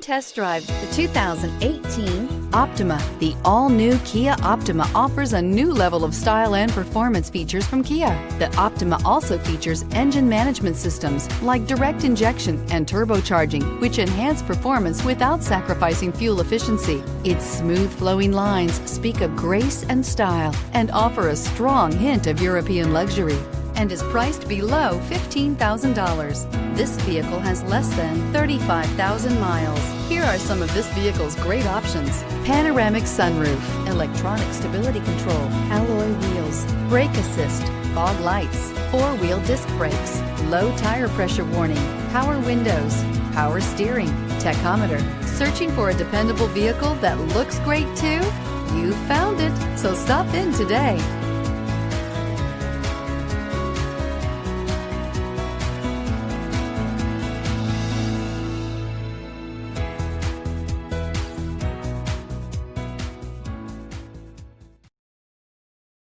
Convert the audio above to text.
test drive the 2018 Optima. The all-new Kia Optima offers a new level of style and performance features from Kia. The Optima also features engine management systems like direct injection and turbocharging, which enhance performance without sacrificing fuel efficiency. Its smooth flowing lines speak of grace and style and offer a strong hint of European luxury, and is priced below $15,000. This vehicle has less than 35,000 miles. Here are some of this vehicle's great options: panoramic sunroof, electronic stability control, alloy wheels, brake assist, fog lights, four-wheel disc brakes, low tire pressure warning, power windows, power steering, tachometer. Searching for a dependable vehicle that looks great too? You found it, so stop in today.